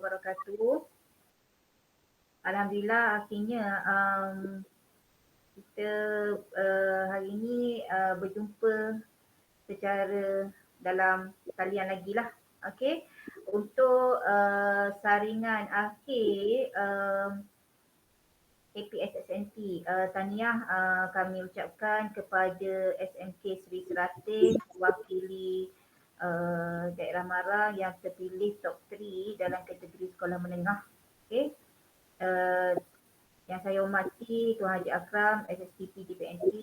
wabarakatuh. Alhamdulillah akhirnya kita hari ini berjumpa secara dalam talian lagi lah. Okey. Untuk saringan akhir APSSNT, tahniah kami ucapkan kepada SMK Seri Seratin mewakili daerah Mara yang terpilih top 3 dalam kategori sekolah menengah. Okey. Yang saya hormati Tuan Haji Akram, SSTP DPNT,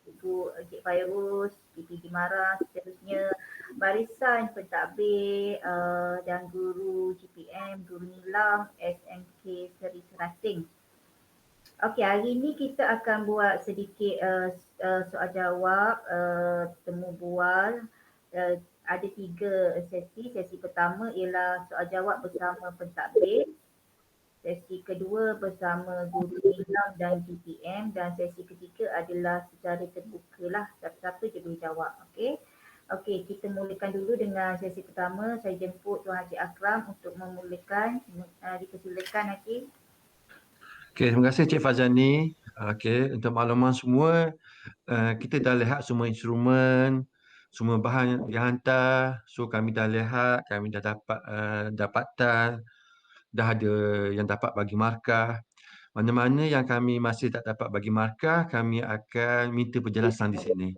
Ibu Encik Fairuz, PPD Mara, seterusnya barisan pentadbir dan guru GPM, guru Nilam, SMK Seri Serating. Okey, hari ini kita akan buat sedikit soal jawab, temu bual. Ada 3 sesi. Sesi pertama ialah soal jawab bersama pentadbir. Sesi kedua bersama guru Nilam dan GPM dan sesi ketiga adalah secara terbuka lah. Siapa-siapa je boleh jawab. Okey. Okey, kita mulakan dulu dengan sesi pertama. Saya jemput Tuan Haji Akram untuk memulakan. Dipersilakan Haji. Okey, terima kasih Cik Fazani. Okey, untuk makluman semua, kita dah lihat semua instrumen, semua bahan dihantar. So kami dah lihat, kami dah dapat dapatan, dah ada yang dapat bagi markah. Mana-mana yang kami masih tak dapat bagi markah, kami akan minta penjelasan di sini.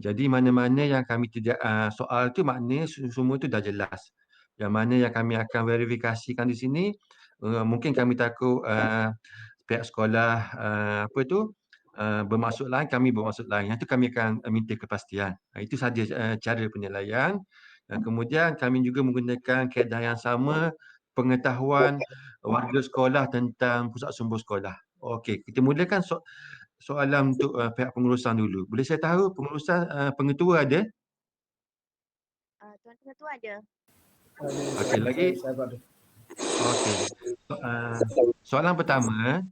Jadi mana-mana yang kami tidak soal tu maknanya semua tu dah jelas. Yang mana yang kami akan verifikasikan di sini, mungkin kami takut pihak sekolah bermaksud lain, kami bermaksud lain. Yang tu kami akan minta kepastian. Itu saja cara penilaian. Kemudian kami juga menggunakan kaedah yang sama, pengetahuan warga sekolah tentang pusat sumber sekolah. Okey, kita mulakan soalan untuk pihak pengurusan dulu. Boleh saya tahu pengurusan pengetua ada? Tuan Pengetua ada. Okey, lagi. Okey. Soalan pertama,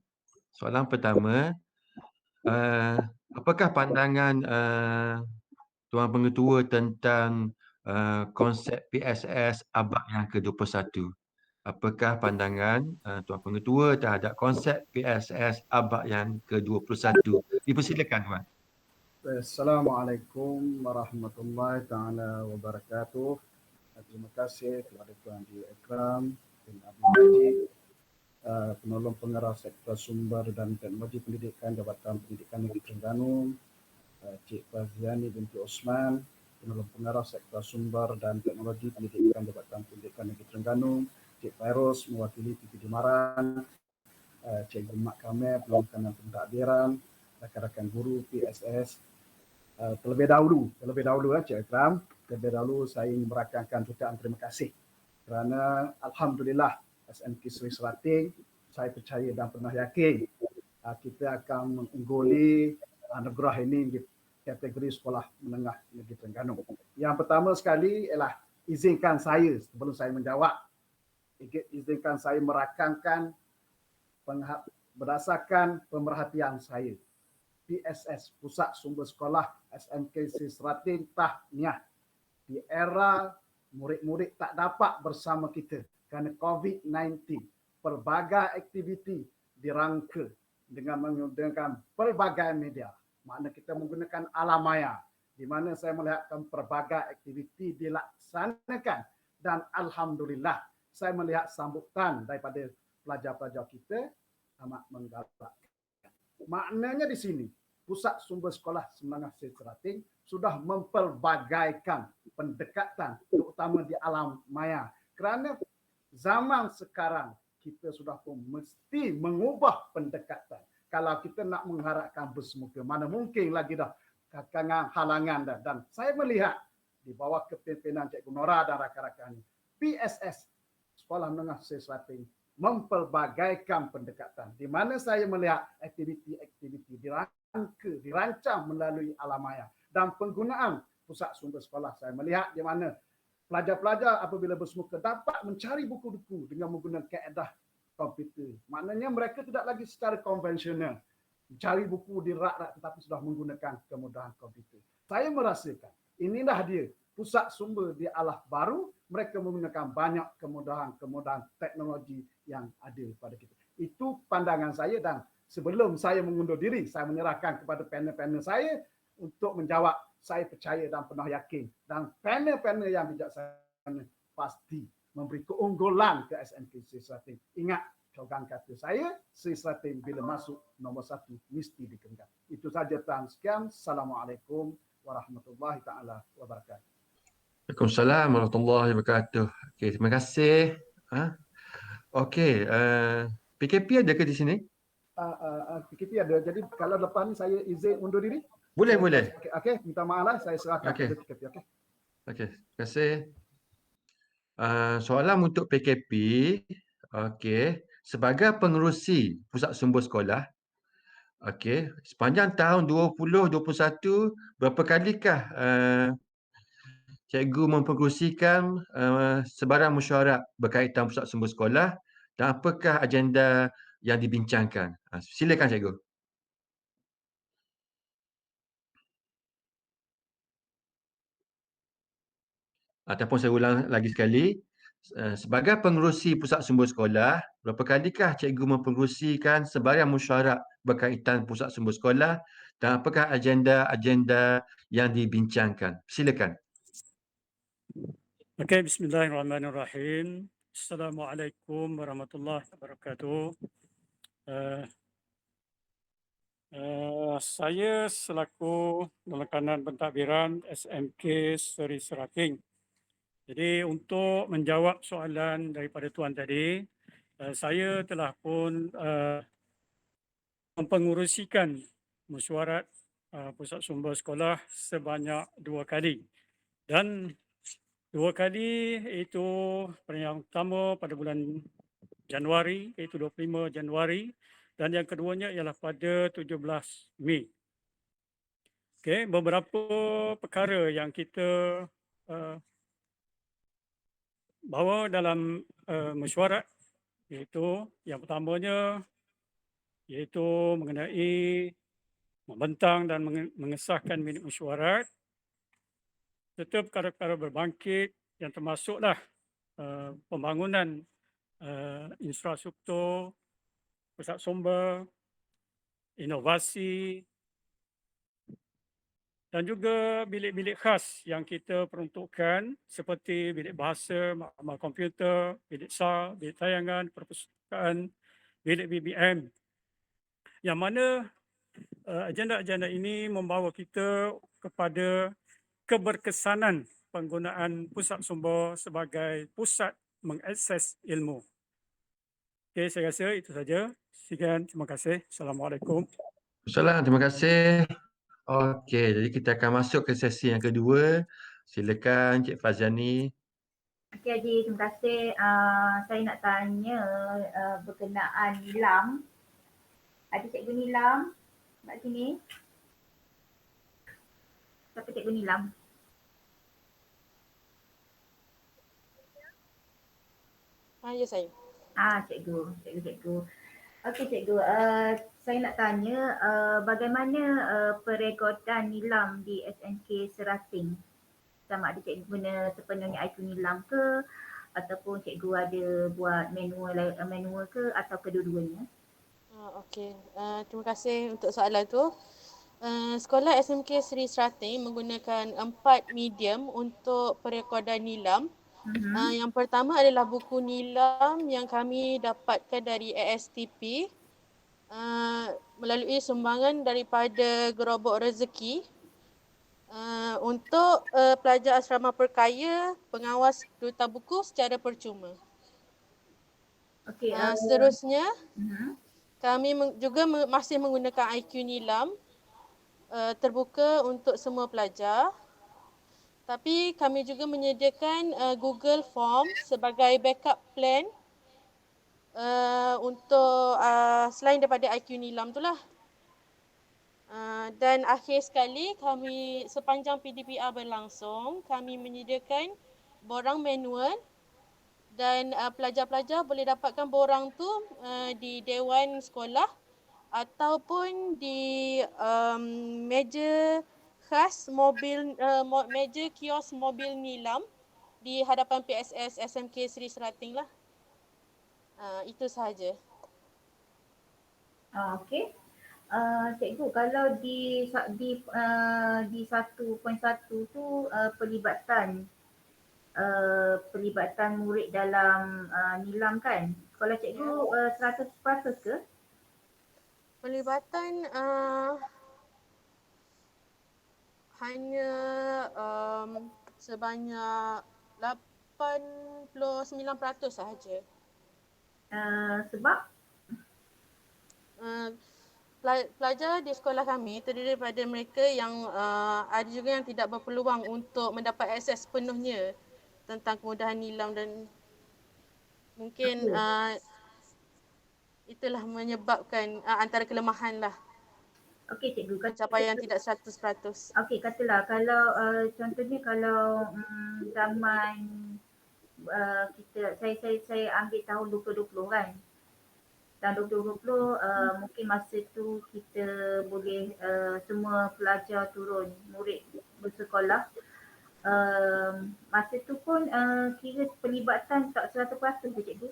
apakah pandangan Tuan Pengetua tentang konsep PSS abad yang ke-21? Apakah pandangan Tuan Pengetua terhadap konsep PSS abad yang ke-21? Dipersilakan Tuan. Assalamualaikum warahmatullahi taala wabarakatuh. Terima kasih kepada Tuan Haji Akram bin Abdul Majid, penolong pengarah Sektor Sumber dan Teknologi Pendidikan Jabatan Pendidikan Negeri Terengganu, Cik Faziani binti Osman, penolong pengarah Sektor Sumber dan Teknologi Pendidikan Jabatan Pendidikan Negeri Terengganu, Cik Fairuz mewakili PPD Maran, Cik Mak Kamel penolong kanan pentadbiran, rakan-rakan guru PSS. Terlebih dahulu Cik Akram, terlebih dahulu saya ingin merakamkan ucapan terima kasih kerana alhamdulillah SMK Seri Serating, saya percaya dan pernah yakin kita akan mengungguli anugerah ini di kategori sekolah menengah negeri Terengganu. Yang pertama sekali ialah izinkan saya sebelum saya menjawab, izinkan saya merakamkan berdasarkan pemerhatian saya. PSS, Pusat Sumber Sekolah SMK Seri Serating, tahniah. Di era murid-murid tak dapat bersama kita kerana COVID-19, pelbagai aktiviti dirangka dengan menggunakan pelbagai media. Makna kita menggunakan alam maya, di mana saya melihatkan pelbagai aktiviti dilaksanakan dan alhamdulillah saya melihat sambutan daripada pelajar-pelajar kita amat menggalakkan. Maknanya di sini, Pusat Sumber Sekolah Menengah Seri Serating sudah mempelbagaikan pendekatan terutama di alam maya. Kerana zaman sekarang kita sudah pun mesti mengubah pendekatan. Kalau kita nak mengharapkan bersemuka, mana mungkin lagi dah kakangan halangan dah. Dan saya melihat di bawah kepimpinan Cikgu Nora dan rakan-rakan PSS Sekolah Menengah Seri Serating mempelbagaikan pendekatan, di mana saya melihat aktiviti-aktiviti dirancang melalui alam maya dan penggunaan pusat sumber sekolah. Saya melihat di mana pelajar-pelajar apabila bersemuka dapat mencari buku-buku dengan menggunakan kaedah komputer. Maknanya mereka tidak lagi secara konvensional mencari buku di rak-rak, tetapi sudah menggunakan kemudahan komputer. Saya merasakan inilah dia pusat sumber di Alah Baru, mereka menggunakan banyak kemudahan-kemudahan teknologi yang ada pada kita. Itu pandangan saya, dan sebelum saya mengundur diri, saya menyerahkan kepada panel-panel saya untuk menjawab. Saya percaya dan penuh yakin, dan panel-panel yang bijaksana pasti memberi keunggulan ke SMK Sri Serating. Ingat, slogan kata saya, Sri Serating bila masuk nombor 1 mesti dikenal. Itu saja, Tuan. Sekian. Assalamualaikum warahmatullahi taala wabarakatuh. Waalaikumsalam warahmatullahi wabarakatuh. Okey, terima kasih. Okey, PKP ada ke di sini? PKP ada. Jadi kalau lepas ni saya izin undur diri. Boleh, boleh. Okey, minta maaf lah, saya serahkan Okey. kepada PKP. Okey. Okey, terima kasih. Soalan untuk PKP. Okey, sebagai pengerusi pusat sumber sekolah, okey, sepanjang tahun 2021, berapa kalikah cikgu mempengerusikan sebarang mesyuarat berkaitan pusat sumber sekolah, dan apakah agenda yang dibincangkan? Silakan cikgu. Ataupun saya ulang lagi sekali, sebagai pengerusi pusat sumber sekolah, berapa kalikah cikgu mempengerusikan sebarang mesyuarat berkaitan pusat sumber sekolah, dan apakah agenda-agenda yang dibincangkan? Silakan. Okey, bismillahirrahmanirrahim. Assalamualaikum warahmatullahi wabarakatuh. Saya selaku dalam kanan pentadbiran SMK Sri Serating. Jadi untuk menjawab soalan daripada tuan tadi, saya telah pun mempengurusikan mesyuarat pusat sumber sekolah sebanyak 2 kali. Dan 2 kali itu yang pertama pada bulan Januari, iaitu 25 Januari, dan yang keduanya ialah pada 17 Mei. Okey, beberapa perkara yang kita bawa dalam mesyuarat, iaitu yang pertamanya iaitu mengenai membentang dan mengesahkan minit mesyuarat, serta perkara-perkara berbangkit yang termasuklah pembangunan infrastruktur pusat sumber, inovasi, dan juga bilik-bilik khas yang kita peruntukkan seperti bilik bahasa, maklumat komputer, bilik SAR, bilik tayangan, perpustakaan, bilik BBM. Yang mana agenda-agenda ini membawa kita kepada keberkesanan penggunaan pusat sumber sebagai pusat mengakses ilmu. Okey, saya rasa itu saja. Sekian, terima kasih. Assalamualaikum. Assalamualaikum, terima kasih. Okey, jadi kita akan masuk ke sesi yang kedua. Silakan Cik Fazani. Okey Haji, terima kasih. Saya nak tanya berkenaan Nilam. Ada Cikgu Nilam kat sini? Siapa Cikgu Nilam? Ya saya. Cikgu. Okey Cikgu, saya nak tanya bagaimana perekodan Nilam di SMK Serating? Sama ada cikgu guna sepenuhnya IQ Nilam ke, ataupun cikgu ada buat manual ke, atau kedua-duanya? Okey, terima kasih untuk soalan tu. Sekolah SMK Sri Serating menggunakan 4 medium untuk perekodan Nilam. Yang pertama adalah buku Nilam yang kami dapatkan dari ASTP melalui sumbangan daripada Gerobok Rezeki. Untuk pelajar asrama perkaya, pengawas duta buku secara percuma. Okey. Seterusnya, kami juga masih menggunakan IQ Nilam terbuka untuk semua pelajar. Tapi kami juga menyediakan Google Form sebagai backup plan untuk selain daripada IQ Nilam tu lah. Dan akhir sekali, kami sepanjang PDPR berlangsung, kami menyediakan borang manual dan pelajar-pelajar boleh dapatkan borang tu di Dewan Sekolah ataupun di meja khas meja kios mobil nilam di hadapan PSS SMK Seri Serating lah. Itu sahaja. Okey. Cikgu, kalau di 1.1 tu pelibatan murid dalam nilam kan? Kalau cikgu 100% ke? Pelibatan hanya sebanyak 89% sahaja. Sebab Pelajar di sekolah kami terdiri daripada mereka yang ada juga yang tidak berpeluang untuk mendapat akses penuhnya tentang kemudahan nilam dan mungkin itulah menyebabkan antara kelemahan lah. okey cikgu, Pencapaian tidak 100%. okey katalah kalau contohnya kalau zaman saya ambil tahun 2020 kan. Tahun 2020 mungkin masa tu kita boleh semua pelajar turun, murid bersekolah. Masa tu pun kira pelibatan tak 100% ke cikgu?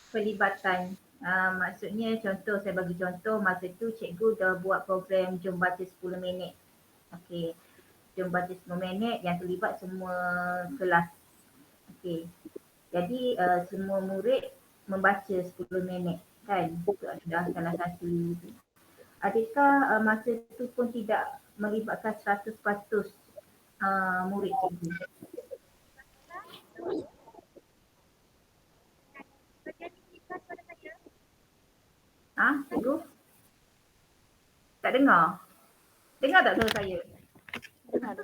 Pelibatan. Maksudnya contoh, saya bagi contoh masa tu cikgu dah buat program Jom Baca 10 minit. Okey. Jom Baca 10 minit yang terlibat semua kelas. Okey. Jadi semua murid membaca 10 minit kan. Itu adalah salah satu. Adakah masa tu pun tidak melibatkan 100% murid cikgu? Cikgu? Tak dengar? Dengar tak suara saya? Dengar.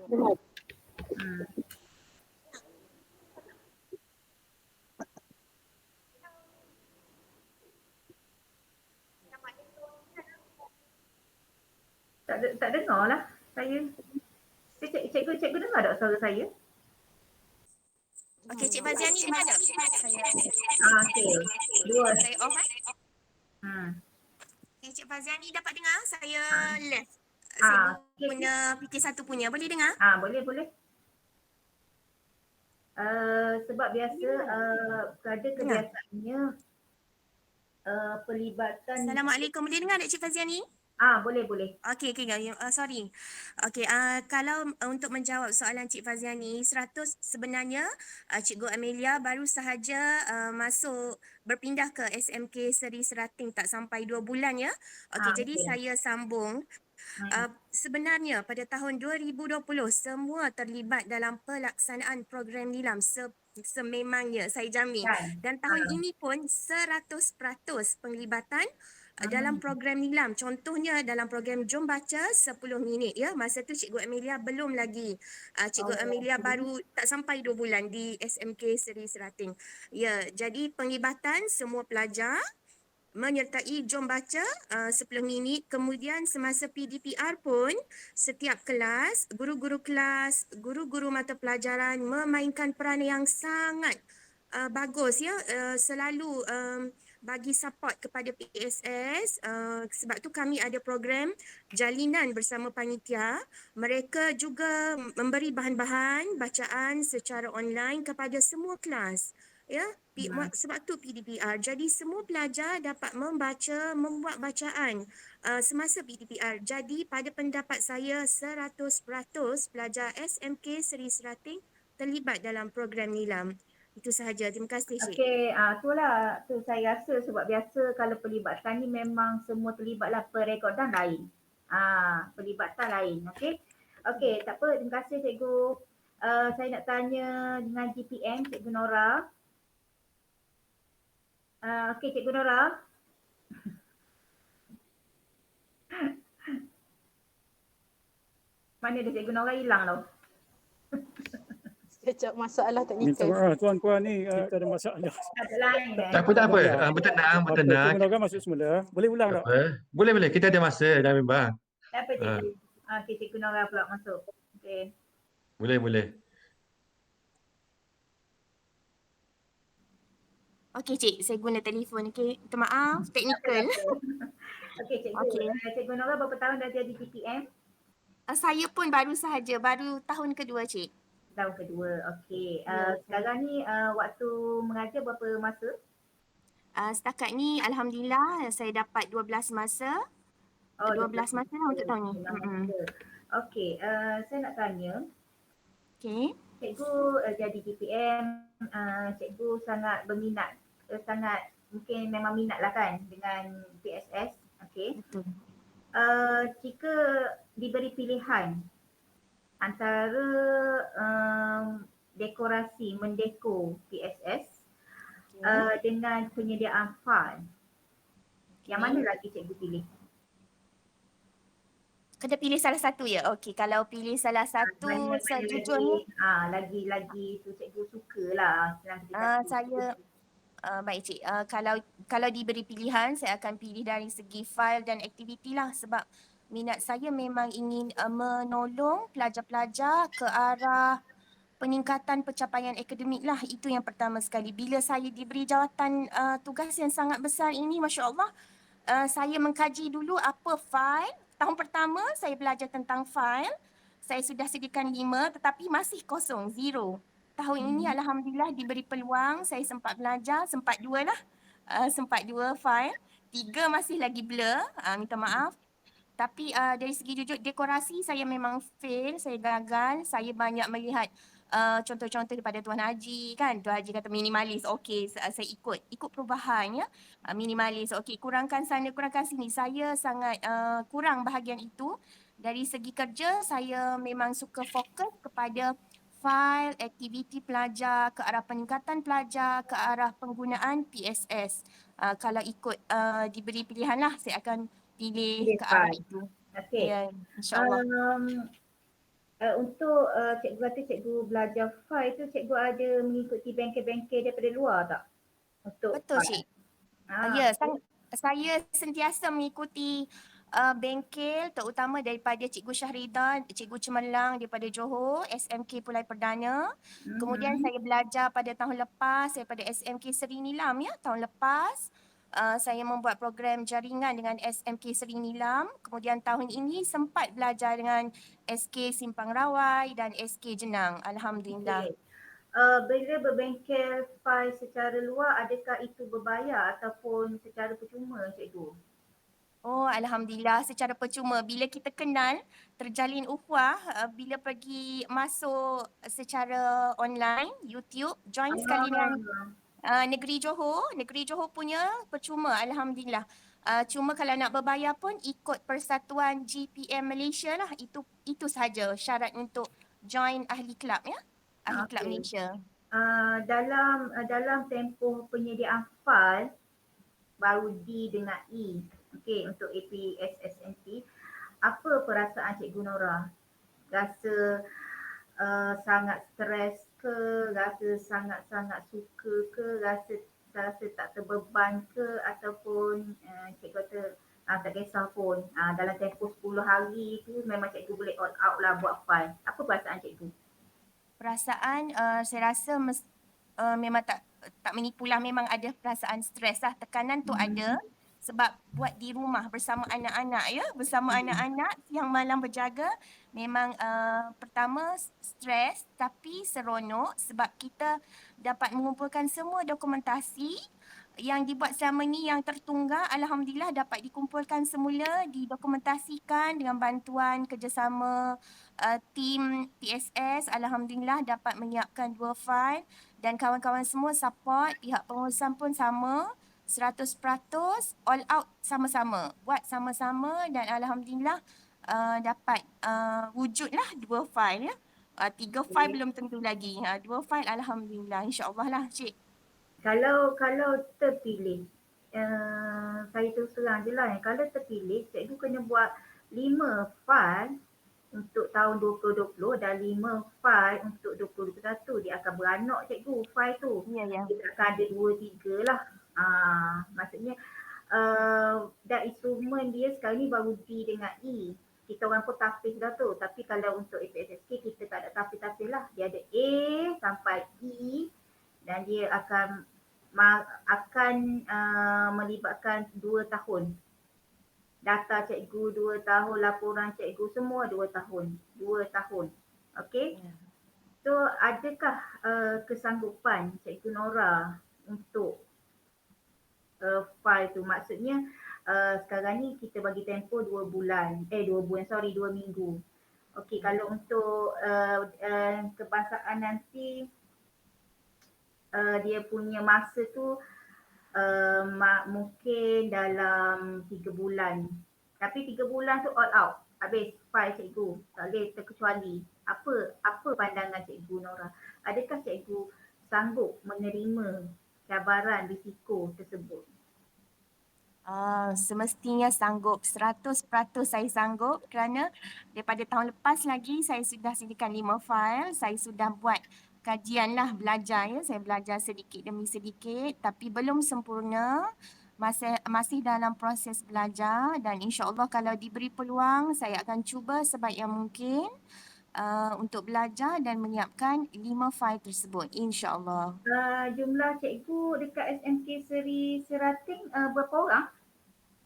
Tak dengar lah saya. Cikgu dengar tak suara saya? Okey, Cik Faziani dengar tak? Saya Okey. Dua. saya off eh. Okey, Cik Faziani dapat dengar? Saya left. Saya okey. punya PT1 punya. Boleh dengar? Boleh. Sebab biasa pada kebiasaannya pelibatan. Assalamualaikum. Boleh dengar tak Cik Faziani? Boleh. Okey, sorry. Okey, kalau untuk menjawab soalan Cik Faziani, 100 sebenarnya Cikgu Amelia baru sahaja masuk berpindah ke SMK Seri Serating tak sampai 2 bulan ya. Okey, jadi saya sambung. Sebenarnya pada tahun 2020 semua terlibat dalam pelaksanaan program nilam sememangnya, saya jamin. Dan tahun ini pun 100% penglibatan dalam program nilam. Contohnya dalam program Jom Baca 10 minit ya. Masa tu Cikgu Amelia belum lagi. Cikgu Amelia baru tak sampai 2 bulan di SMK Seri Serating. Ya, jadi penglibatan semua pelajar menyertai Jom Baca 10 minit. Kemudian semasa PDPR pun setiap kelas, guru-guru kelas, guru-guru mata pelajaran memainkan peranan yang sangat bagus ya. Selalu bagi support kepada PSS. Sebab tu kami ada program jalinan bersama panitia. Mereka juga memberi bahan-bahan bacaan secara online kepada semua kelas. Ya, sebab tu PDPR. Jadi semua pelajar dapat membuat bacaan semasa PDPR. Jadi pada pendapat saya 100% pelajar SMK Seri Serating terlibat dalam program nilam. Itu sahaja. Terima kasih, Cik. Okey, itulah tu saya rasa sebab biasa kalau pelibatan ni memang semua terlibatlah, perekodan lain. Pelibatan lain. Okey, tak apa. Terima kasih cikgu. Saya nak tanya dengan GPM, Cikgu Nora. Okey, Cikgu Nora. Mana dia Cikgu Nora hilang tau. Sekejap, masalah Minta teknikal. maaf tuan-puan ni kita ada masalah. Ada lain Tak apa. Bertenang. Cikgu Noga masuk semula. Boleh ulang tak? Boleh. Kita ada masa dah memang. Tak apa cikgu. Okey, Cikgu Nora pula masuk. Okey. Boleh. Okey, Cik. Saya guna telefon. Okey, minta maaf. Teknikal. Okey cikgu, Okey. Cikgu Nora berapa tahun dah jadi DPM? Saya pun baru sahaja, baru tahun kedua, Cik. Tahun kedua, okey. Ya, Sekarang ni waktu mengajar berapa masa? Setakat ni Alhamdulillah saya dapat 12 masa. Oh, 12 masa lah untuk tahun ni. masa. Okey, saya nak tanya, Okey. cikgu jadi DPM, cikgu sangat berminat, sangat mungkin memang minat lah kan dengan PSS, okey. Betul. Jika diberi pilihan antara dekorasi, mendekor PSS dengan penyediaan fail, yang mana lagi cikgu pilih? Kena pilih salah satu ya? Okey, kalau pilih salah satu sejujurnya lagi tu cikgu sukalah. saya baik Cik, kalau diberi pilihan saya akan pilih dari segi file dan aktiviti lah sebab minat saya memang ingin menolong pelajar-pelajar ke arah peningkatan pencapaian akademik lah. Itu yang pertama sekali. Bila saya diberi jawatan tugas yang sangat besar ini, Masya Allah, saya mengkaji dulu apa file. Tahun pertama saya belajar tentang file. Saya sudah sediakan 5 tetapi masih kosong, zero. Tahun ini Alhamdulillah diberi peluang, saya sempat belajar, sempat 2 lah. Sempat 2 file. 3 masih lagi blur, minta maaf. Tapi dari segi jujur dekorasi saya memang fail, saya gagal. Saya banyak melihat contoh-contoh daripada Tuan Haji kan. Tuan Haji kata minimalis. Okey, saya ikut perubahan ya. Minimalis. Okey, kurangkan sana, kurangkan sini. Saya sangat kurang bahagian itu. Dari segi kerja saya memang suka fokus kepada file, aktiviti pelajar, ke arah peningkatan pelajar, ke arah penggunaan PSS. Kalau ikut diberi pilihan lah, saya akan pilih ke arah itu. Okey. Ya, insyaAllah. Untuk cikgu kata cikgu belajar file tu, cikgu ada mengikuti bengkel-bengkel daripada luar tak? Untuk Betul file? Cik. Ya, saya sentiasa mengikuti bengkel terutama daripada Cikgu Syahrida, Cikgu Cemerlang daripada Johor, SMK Pulai Perdana. Kemudian saya belajar pada tahun lepas daripada SMK Seri Nilam ya, tahun lepas. Saya membuat program jaringan dengan SMK Seri Nilam. Kemudian tahun ini sempat belajar dengan SK Simpang Rawai dan SK Jenang. Alhamdulillah. Okay. Bila berbengkel file secara luar, adakah itu berbayar ataupun secara percuma cikgu? Oh, Alhamdulillah secara percuma. Bila kita kenal, terjalin ukhuwah, bila pergi masuk secara online, YouTube, join sekali dengan Negeri Johor punya percuma, Alhamdulillah. Cuma kalau nak berbayar pun ikut Persatuan GPM Malaysia lah. Itu sahaja syarat untuk join ahli kelab ya. Ahli kelab Malaysia. Dalam tempoh penyediaan file baru D dengan E, okey, untuk APSSNT, apa perasaan Cikgu Nora? Rasa sangat stres ke, rasa sangat-sangat suka ke, rasa tak terbeban ke, ataupun cikgu kata tak kisah pun, dalam tempoh 10 hari tu memang cikgu boleh all out lah buat file. Apa perasaan cikgu? Perasaan saya rasa memang tak menipulah, memang ada perasaan stres lah, tekanan tu ada sebab buat di rumah bersama anak-anak ya, bersama anak-anak siang malam berjaga. Memang pertama stres tapi seronok sebab kita dapat mengumpulkan semua dokumentasi yang dibuat selama ni yang tertunggak. Alhamdulillah dapat dikumpulkan semula, didokumentasikan dengan bantuan kerjasama tim PSS. Alhamdulillah dapat menyiapkan 2 file dan kawan-kawan semua support, pihak pengurusan pun sama, 100% all out sama-sama, buat sama-sama dan Alhamdulillah dapat wujudlah 2 file ya. 3 file belum tentu lagi. 2 file Alhamdulillah, insyaAllah lah Cik. Kalau terpilih, saya terus terang je lah, kalau terpilih cikgu kena buat 5 file untuk tahun 2020 dan 5 file untuk 2021. Dia akan beranak cikgu file tu. Ya. Dia akan ada 2-3 lah. Maksudnya dan instrumen dia sekarang ni baru D dengan E. Kita orang pun tapis dah tu. Tapi kalau untuk APSSK kita tak ada tapis-tapis lah. Dia ada A sampai E dan dia akan melibatkan 2 tahun data cikgu 2 tahun, laporan cikgu semua 2 tahun. 2 tahun. Okey. Ya. So adakah kesanggupan Cikgu Nora untuk file tu? Maksudnya sekarang ni kita bagi tempoh 2 bulan, 2 bulan, 2 minggu. Okey, kalau untuk kebangsaan nanti dia punya masa tu mungkin dalam 3 bulan. Tapi 3 bulan tu all out. Habis file cikgu. Tak boleh terkecuali. Apa pandangan Cikgu Nora? Adakah cikgu sanggup menerima cabaran risiko tersebut? Semestinya sanggup, 100% saya sanggup kerana daripada tahun lepas lagi saya sudah sediakan 5 file, saya sudah buat kajian lah belajar ya, saya belajar sedikit demi sedikit tapi belum sempurna, masih dalam proses belajar dan insya-Allah kalau diberi peluang saya akan cuba sebaik yang mungkin untuk belajar dan menyiapkan 5 file tersebut insya-Allah. Jumlah cikgu dekat SMK Seri Serating berapa orang?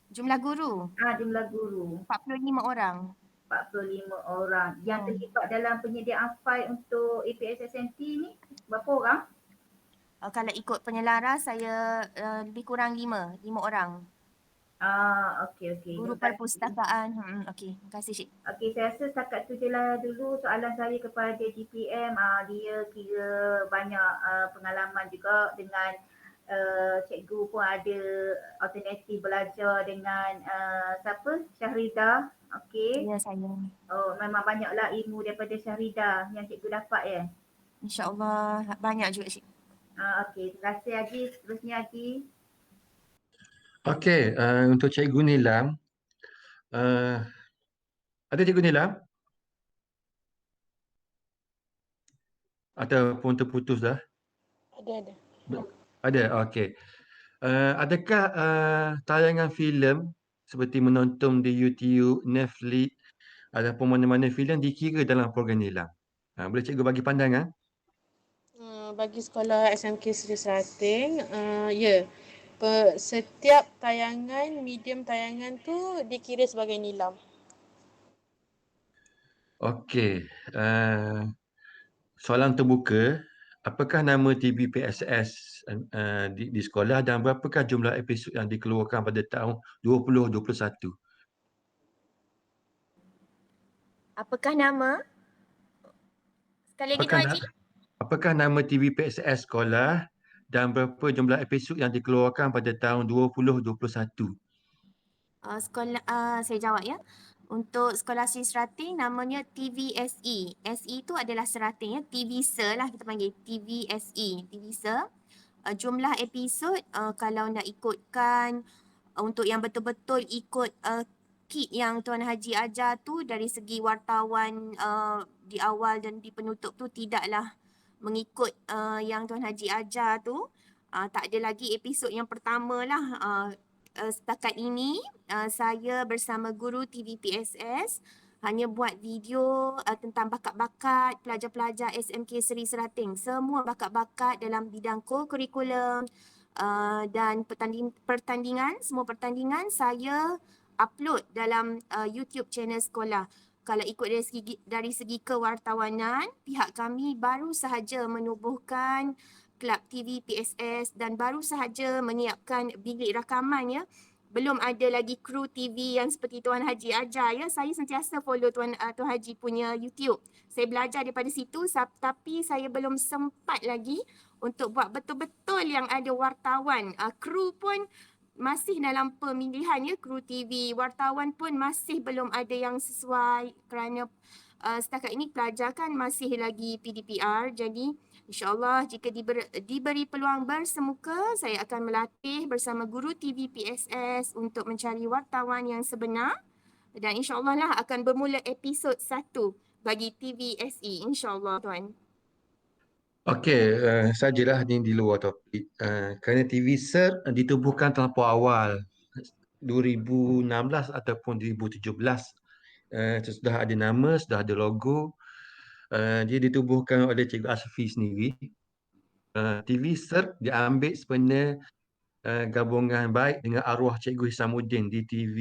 Jumlah guru Jumlah guru 45 orang. 45 orang. Yang terlibat dalam penyediaan file untuk APSSNT ni berapa orang? Kalau ikut penyelaras saya lebih kurang 5 orang. Okey. Guru perpustakaan. Okey, terima kasih Cik. Okey, saya rasa setakat tu je lah dulu soalan saya kepada GPM. Dia kira banyak pengalaman juga dengan cikgu pun ada alternatif belajar dengan siapa? Syahridah. Okey. Ya, saya. Oh, memang banyaklah ilmu daripada Syahridah yang cikgu dapat ya? InsyaAllah banyak juga Cik. Okey, terima kasih Haji. Seterusnya Haji. Okey, untuk Cikgu Nilam, ada Cikgu Nilam? Ataupun terputus dah? Ada. Ada, okey. Adakah tayangan filem seperti menonton di YouTube, Netflix ataupun mana-mana filem dikira dalam program Nilam? Boleh Cikgu bagi pandangan? Bagi sekolah SMK Seri Serating, ya. Setiap tayangan, medium tayangan tu dikira sebagai nilam. Okey. Soalan terbuka. Apakah nama TV PSS di sekolah dan berapakah jumlah episod yang dikeluarkan pada tahun 2021? Apakah nama? Sekali lagi Tuan Haji. Apakah nama TV PSS sekolah dan berapa jumlah episod yang dikeluarkan pada tahun 2021? Saya jawab ya. Untuk sekolah Seri Serating namanya TVSE. SE itu adalah Serating ya. TVSE lah kita panggil TVSE. TVSE. Jumlah episod kalau nak ikutkan untuk yang betul-betul ikut kit yang Tuan Haji ajar tu dari segi wartawan di awal dan di penutup tu tidaklah mengikut yang Tuan Haji ajar tu. Tak ada lagi episod yang pertama lah. Setakat ini saya bersama guru TVPSS hanya buat video tentang bakat-bakat pelajar-pelajar SMK Seri Serating. Semua bakat-bakat dalam bidang kurikulum dan pertandingan, semua pertandingan saya upload dalam YouTube channel sekolah. Kalau ikut dari segi kewartawanan, pihak kami baru sahaja menubuhkan Kelab TV PSS dan baru sahaja menyiapkan bilik rakaman ya. Belum ada lagi kru TV yang seperti Tuan Haji ajar ya. Saya sentiasa follow Tuan Haji punya YouTube. Saya belajar daripada situ tapi saya belum sempat lagi untuk buat betul-betul yang ada wartawan. Kru pun masih dalam pemilihan ya, kru TV, wartawan pun masih belum ada yang sesuai kerana setakat ini pelajar kan masih lagi PDPR. Jadi InsyaAllah jika diberi peluang bersemuka, saya akan melatih bersama guru TV PSS untuk mencari wartawan yang sebenar dan insyaAllah lah akan bermula episod 1 bagi TVSE. InsyaAllah Tuan. Okey, sajalah ini di luar topik. Kerana TV SER ditubuhkan terlampau awal, 2016 ataupun 2017. Sudah ada nama, sudah ada logo. Dia ditubuhkan oleh Cikgu Asfi sendiri. TV SER diambil sebenarnya gabungan baik dengan arwah Cikgu Hisamuddin di TV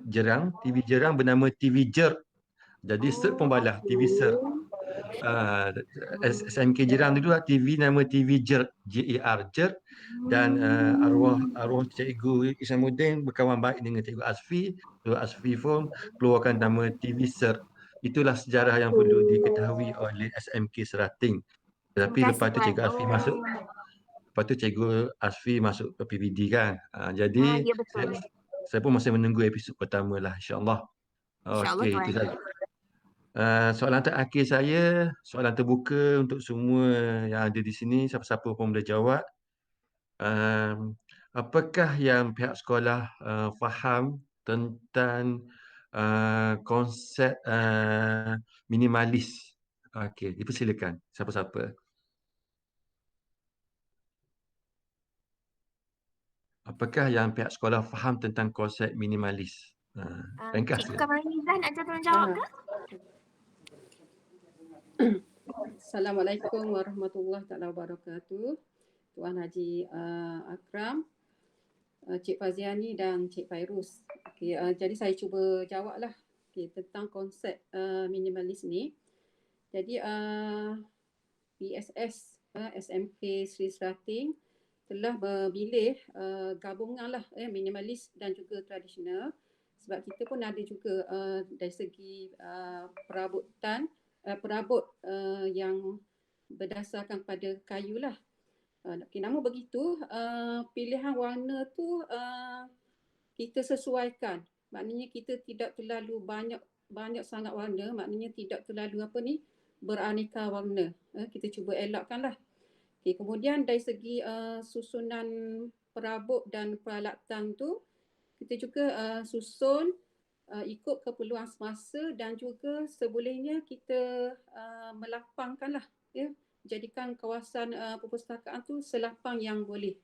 Jerang, TV Jerang bernama TV Jer. Jadi cert pun balas, TV Cert. SMK Jerang itu TV nama TV Jer, JER Jer. Dan arwah Cikgu Isamuddin berkawan baik dengan Cikgu Asfi. Cikgu Asfi pun keluarkan nama TV Cert. Itulah sejarah yang perlu diketahui oleh SMK Serating. Tapi lepas tu Cikgu Asfi masuk, lepas tu Cikgu Asfi masuk ke PBD kan. Jadi Ya betul. saya pun masih menunggu episod pertama lah, insyaAllah. InsyaAllah Okey, Tuan. itu saja. Soalan terakhir saya, soalan terbuka untuk semua yang ada di sini, siapa-siapa pun boleh jawab. Apakah yang pihak sekolah faham tentang konsep minimalis? Okey, dipersilakan siapa-siapa. Apakah yang pihak sekolah faham tentang konsep minimalis? Ringkas Cikgu je. Kamarizan ada tolong jawab ke? Assalamualaikum warahmatullahi wabarakatuh. Tuan Haji Akram, Cik Faziani dan Cik Fairuz. Okay, jadi saya cuba jawablah tentang konsep minimalis ni. Jadi PSS SMK Sri Serating telah memilih gabungan lah minimalis dan juga tradisional, sebab kita pun ada juga dari segi perabot yang berdasarkan pada kayu lah. Okay, namun begitu pilihan warna tu kita sesuaikan. Maknanya kita tidak terlalu banyak sangat warna, maknanya tidak terlalu beraneka warna. Kita cuba elakkanlah. Okay, kemudian dari segi susunan perabot dan peralatan tu kita juga susun ikut keperluan semasa dan juga sebolehnya kita melapangkanlah, jadikan kawasan perpustakaan tu selapang yang boleh.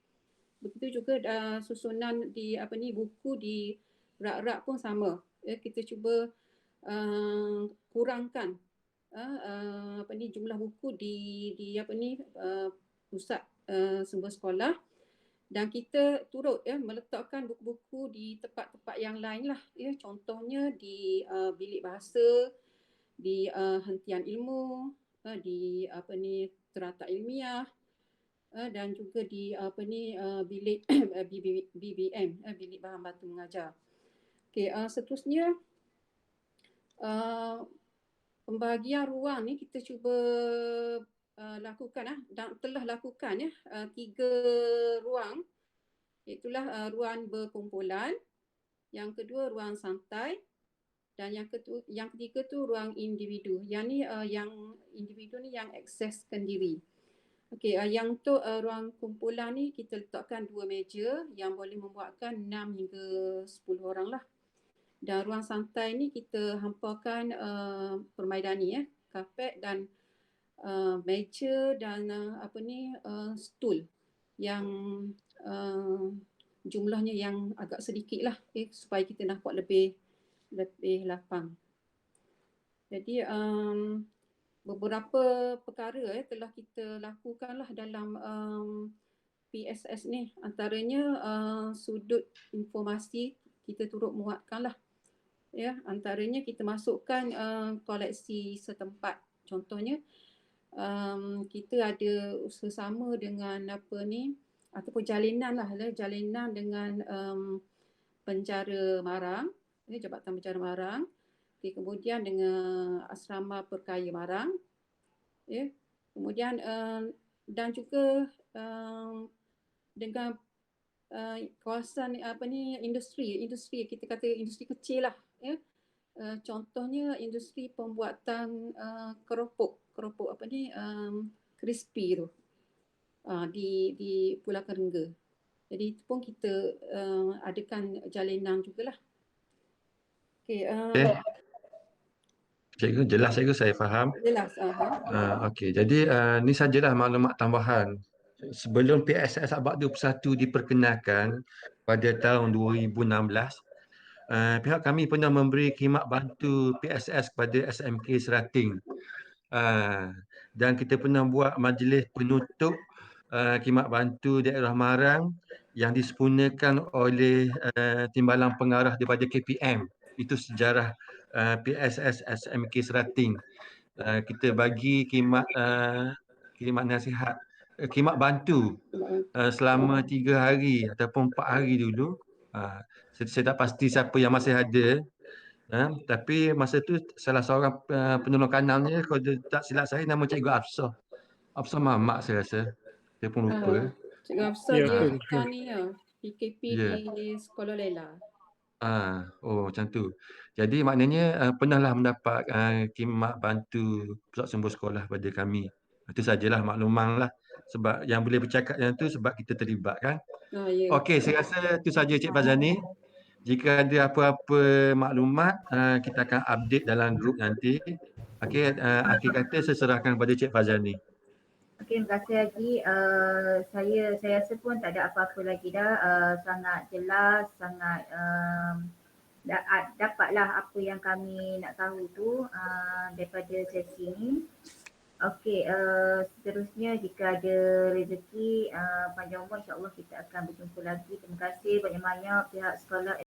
Begitu juga susunan di buku di rak-rak pun sama. Kita cuba kurangkan jumlah buku di pusat sumber sekolah, dan kita turut meletakkan buku-buku di tempat-tempat yang lain lah. Contohnya di bilik bahasa, di hentian ilmu, di teratak ilmiah, dan juga di bilik BBM, bilik bahan bantu mengajar. Okey, seterusnya pembahagian ruang ni kita cuba lakukan dan telah lakukan 3 ruang. Itulah ruang berkumpulan, yang kedua ruang santai, dan yang ketiga tu ruang individu. Yang ni yang individu ni yang akses sendiri. Okey, yang untuk ruang kumpulan ni kita letakkan 2 meja yang boleh membuatkan 6 hingga 10 orang lah. Dan ruang santai ni kita hampakan permaidani, kapet dan meja dan stool yang jumlahnya yang agak sedikit lah, supaya kita nampak lebih lapang. Jadi beberapa perkara telah kita lakukan lah dalam PSS ni. Antaranya sudut informasi kita turut muatkan lah. Antaranya kita masukkan koleksi setempat. Contohnya kita ada bersama dengan ataupun jalinan dengan penjara Marang, Jabatan Penjara Marang. Kemudian dengan Asrama Perkaya Marang. Kemudian dan juga dengan kawasan industri kita kata industri kecil lah. Contohnya industri pembuatan keropok crispy tu di Pulau Kerengga. Jadi itu pun kita adakan jalinan jugalah. Okey. Cikgu, jelas cikgu, saya faham. Jelas. Okey, jadi ni sajalah maklumat tambahan. Sebelum PSS Abad 21 diperkenalkan pada tahun 2016, pihak kami pernah memberi khidmat bantu PSS kepada SMK Serating. Dan kita pernah buat majlis penutup khidmat bantu daerah Marang yang disempurnakan oleh Timbalan Pengarah daripada KPM. Itu sejarah PSS SMK Serating. Kita bagi khidmat nasihat, khidmat bantu selama 3 hari ataupun 4 hari dulu. Saya tak pasti siapa yang masih ada. Tapi masa tu salah seorang penolong kanalnya, kalau tak silap saya, nama Cikgu Afsah. Afsah Mamak saya rasa. Saya pun lupa. Cikgu Hafsah Ya, dia betul. bukan ni ya, PKP Ya. di Sekolah Lela. Oh macam tu. Jadi maknanya pernahlah mendapat khidmat bantu Pusat Sumber Sekolah pada kami. Itu sajalah makluman lah. Sebab yang boleh bercakap yang tu sebab kita terlibat kan. Ya. Okey, saya rasa itu saja Cik Fazani. Jika ada apa-apa maklumat, kita akan update dalam grup nanti. Okey, akhir kata saya serahkan kepada Cik Fazani. Okey, terima kasih Haji. Saya rasa pun tak ada apa-apa lagi dah. Sangat jelas, sangat dapatlah apa yang kami nak tahu tu daripada sesi ni. Okey, seterusnya jika ada rezeki panjang umur, insya-Allah kita akan berjumpa lagi. Terima kasih banyak-banyak pihak sekolah